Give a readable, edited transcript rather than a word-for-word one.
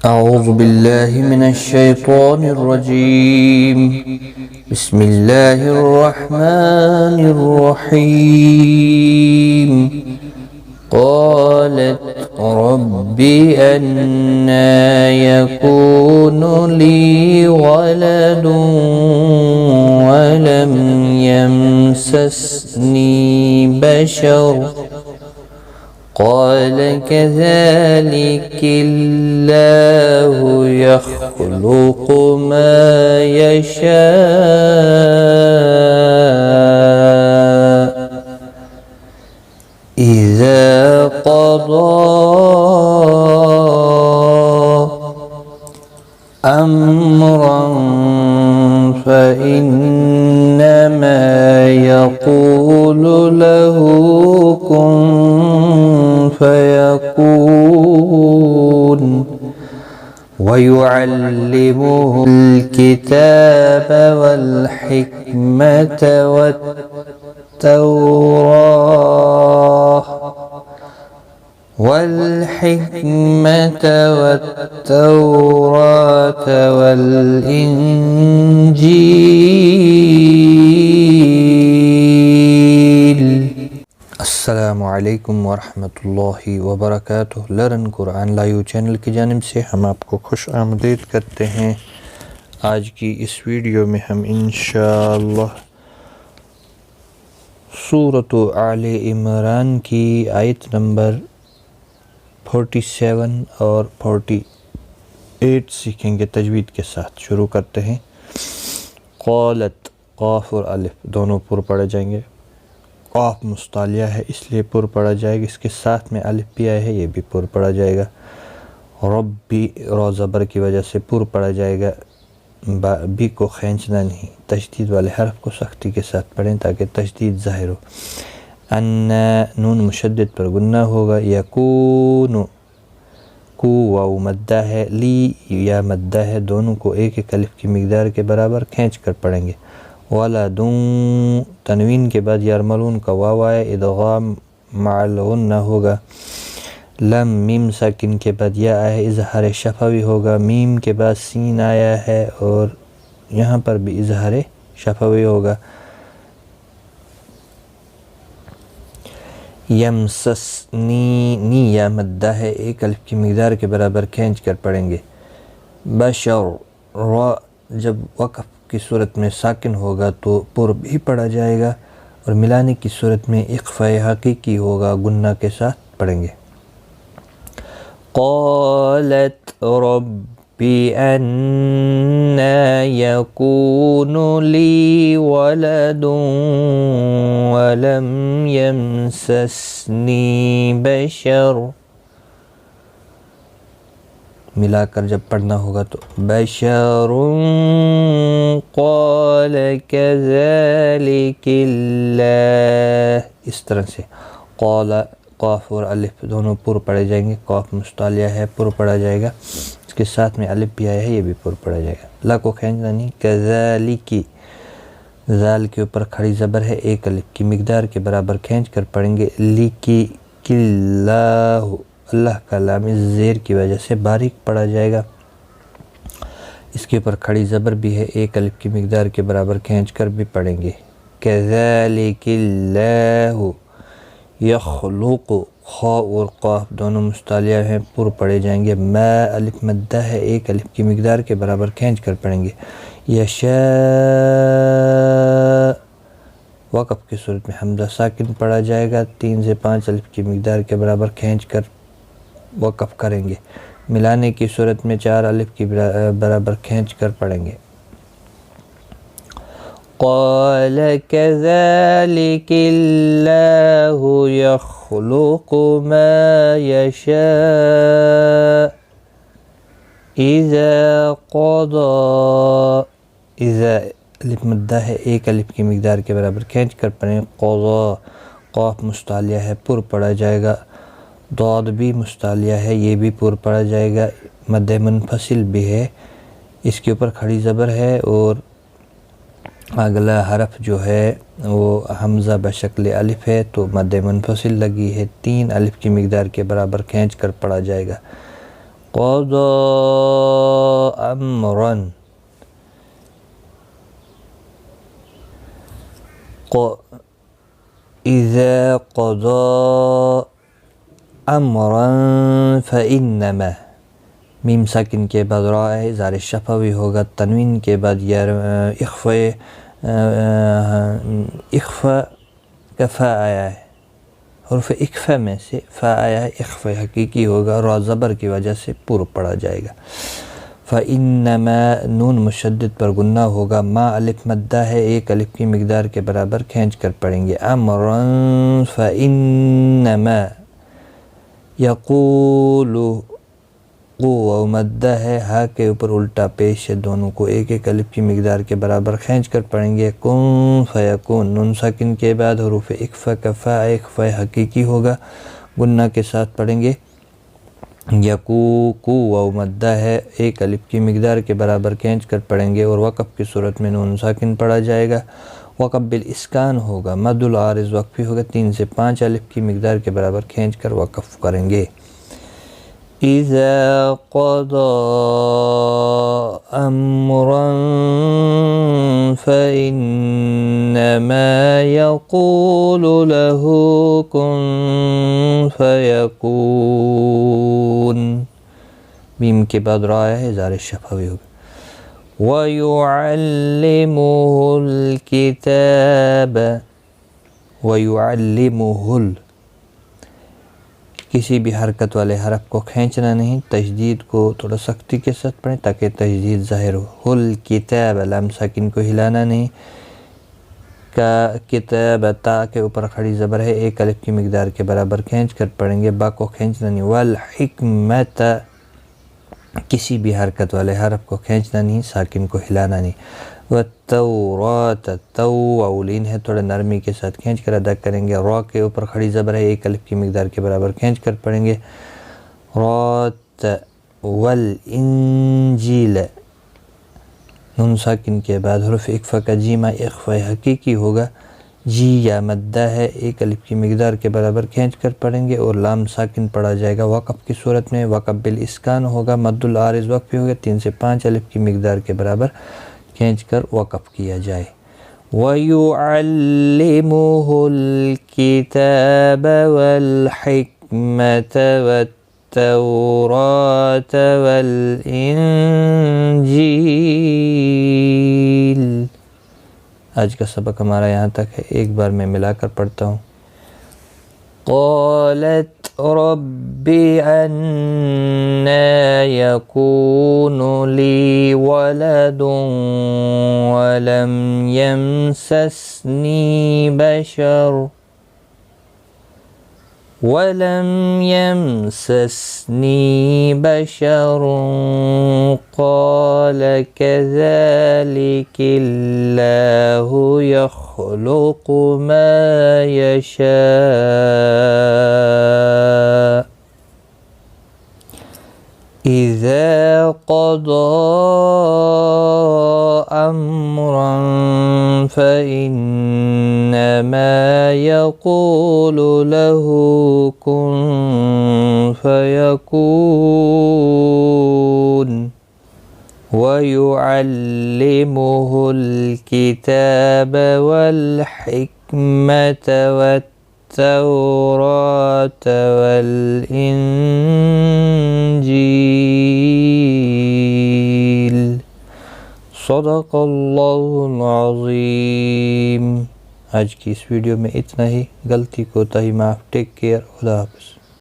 أعوذ بالله من الشيطان الرجيم. بسم الله الرحمن الرحيم. قالت رب أنى يكون لي ولد ولم يمسسني بشر قال كذلك الله يخلق ما يشاء إذا قضى أمرا فإنما يقول له كن فيكون ويعلمه الكتاب والحكمة والتوراة والإنجيل. السلام علیکم ورحمۃ اللہ وبرکاتہ. لرن قرآن لائیو چینل کی جانب سے ہم آپ کو خوش آمدید کرتے ہیں. آج کی اس ویڈیو میں ہم انشاءاللہ سورۃ آل عمران کی آیت نمبر 47 اور 48 سیکھیں گے تجوید کے ساتھ. شروع کرتے ہیں. قالت، قاف اور الف دونوں پر پڑھے جائیں گے. قاف مستعلیہ ہے اس لیے پر پڑھا جائے گا. اس کے ساتھ میں الف بھی آیا ہے، یہ بھی پر پڑھا جائے گا. ربی را زبر کی وجہ سے پر پڑھا جائے گا. بی کو کھینچنا نہیں، تشدید والے حرف کو سختی کے ساتھ پڑھیں تاکہ تشدید ظاہر ہو. ان نون مشدد پر گنہ ہوگا. یکون کو واو مدہ ہے، لی یا مدہ ہے، دونوں کو ایک ایک الف کی مقدار کے برابر کھینچ کر پڑھیں گے. ولدون تنوین کے بعد یرملون کا واو آیا، ادغام مع الغنہ ہوگا. لم میم ساکن کے بعد یا آیا ہے، اظہار شفوی ہوگا. میم کے بعد سین آیا ہے اور یہاں پر بھی اظہار شفوی ہوگا. یمسسنی نی یا مدہ ہے، ایک الف کی مقدار کے برابر کھینچ کر پڑھیں گے. بشر را جب وقف کی صورت میں ساکن ہوگا تو پر بھی پڑھا جائے گا، اور ملانے کی صورت میں اخفاء حقیقی ہوگا، گنہ کے ساتھ پڑھیں گے. قالت رب أنى يكون لي ولد ولم يمسسني بشر، ملا کر جب پڑھنا ہوگا تو بشر قال كذلك الله، اس طرح سے. قال قاف اور الف دونوں پر پڑھے جائیں گے. قاف مستعلیہ ہے، پر پڑھا جائے گا. اس کے ساتھ میں الف بھی آیا ہے، یہ بھی پر پڑھا جائے گا. لا کو کھینچنا نہیں. کذالک ذال کے اوپر کھڑی زبر ہے، ایک الف کی مقدار کے برابر کھینچ کر پڑھیں گے. لکی کلّہ، اللہ کا لام زیر کی وجہ سے باریک پڑھا جائے گا. اس کے اوپر کھڑی زبر بھی ہے، ایک الف کی مقدار کے برابر کھینچ کر بھی پڑھیں گے. کذالک اللہ یخلق، خا اور قاف دونوں مستعلیہ ہیں، پر پڑھے جائیں گے. ما الف مدہ ہے، ایک الف کی مقدار کے برابر کھینچ کر پڑھیں گے. یشاء وقف کی صورت میں حمزہ ساکن پڑھا جائے گا، 3 سے 5 الف کی مقدار کے برابر کھینچ کر وقف کریں گے. ملانے کی صورت میں 4 الف کی برابر کھینچ کر پڑھیں گے. قال كذلك الله يخلق ما يشاء إذا قضى، إذا الف مدہ ہے، ایک الف کی مقدار کے برابر کھینچ کر پڑھیں. قضا قاف مستعلیہ ہے، پر پڑھا جائے گا. ضاد بھی مستعلیہ ہے، یہ بھی پر پڑھا جائے گا. مد منفصل بھی ہے، اس کے اوپر کھڑی زبر ہے، اور اگلا حرف جو ہے وہ حمزہ بشکل الف ہے تو مد منفصل لگی ہے، 3 الف کی مقدار کے برابر کھینچ کر پڑھا جائے گا. قضى أمرا إذا قضى أمرا فإنما میم ساکن کے بعد را ہے، زار شفوی ہوگا، تنوین کے بعد یا اخفا کا فا آیا ہے، حرف اخفا میں سے فا آیا ہے، اخفا حقیقی ہوگا، را زبر کی وجہ سے پورا پڑا جائے گا۔ فَإِنَّمَا نون مشدد پر گنہ ہوگا، ما الف مدہ ہے، ایک الف کی مقدار کے برابر کھینچ کر پڑھیں گے، امرن فَإِنَّمَا یقول قو مدہ ہے، ہا کے اوپر الٹا پیش ہے، دونوں کو ایک ایک الف کی مقدار کے برابر کھینچ کر پڑھیں گے، کن فیکون نون ساکن کے بعد حروف اخفا کا فا اخفا حقیقی ہوگا، گنہ کے ساتھ پڑھیں گے، یقو کو مدہ ہے، ایک الف کی مقدار کے برابر کھینچ کر پڑھیں گے اور وقف کی صورت میں نون ساکن پڑھا جائے گا، وقف بالاسکان ہوگا، مد العارض وقفی ہوگا، 3 سے 5 الف کی مقدار کے برابر کھینچ کر وقف کریں گے۔ اذا قضى امرا فانما يقول له كن فيكون میم کے بعد را ہے، زار شفوی ہوگا، وَيُعَلِّمُهُ الْكِتَابَ وَيُعَلِّمُهُ کسی بھی حرکت والے حرف کو کھینچنا نہیں، تشدید کو تھوڑا سختی کے ساتھ پڑھیں تاکہ تشدید ظاہر ہو، الکتاب لام ساکن کو ہلانا نہیں، کا کتاب تا کے اوپر کھڑی زبر ہے، ایک الف کی مقدار کے برابر کھینچ کر پڑھیں گے، با کو کھینچنا نہیں، والحکمت کسی بھی حرکت والے حرف کو کھینچنا نہیں، ساکن کو ہلانا نہیں، والتورات تو اولین ہے، تھوڑا نرمی کے ساتھ کھینچ کر ادا کریں گے، را کے اوپر کھڑی زبر ہے، ایک الف کی مقدار کے برابر کھینچ کر پڑھیں گے، رات والانجیل نون ساکن کے بعد حرف اخفا کا جیما اخفا حقیقی ہوگا، جی یا مدہ ہے، ایک الف کی مقدار کے برابر کھینچ کر پڑھیں گے اور لام ساکن پڑھا جائے گا، وقف کی صورت میں وقف بالاسکان ہوگا، مد العارض وقفی ہوگا، 3 سے 5 الف کی مقدار کے برابر کھینچ کر وقف کیا جائے۔ وَيُعَلِّمُهُ الْكِتَابَ وَالْحِكْمَةَ وَالتَّوْرَاةَ وَالْإِنْجِيلَ۔ آج کا سبق ہمارا یہاں تک ہے، ایک بار میں ملا کر پڑھتا ہوں۔ قالت رب أَنَّى يكون لي ولد ولم يمسسني بشر قال كذلك الله يخلق ما يشاء إذا قضى أمرا فإنما يقول له كن فيكون ويعلمه الكتاب والحكمة والتوراة والإنجيل۔ صدق اللہ العظیم۔ آج کی اس ویڈیو میں اتنا ہی، غلطی کوتاہی معاف، ٹیک کیئر، خدا حافظ۔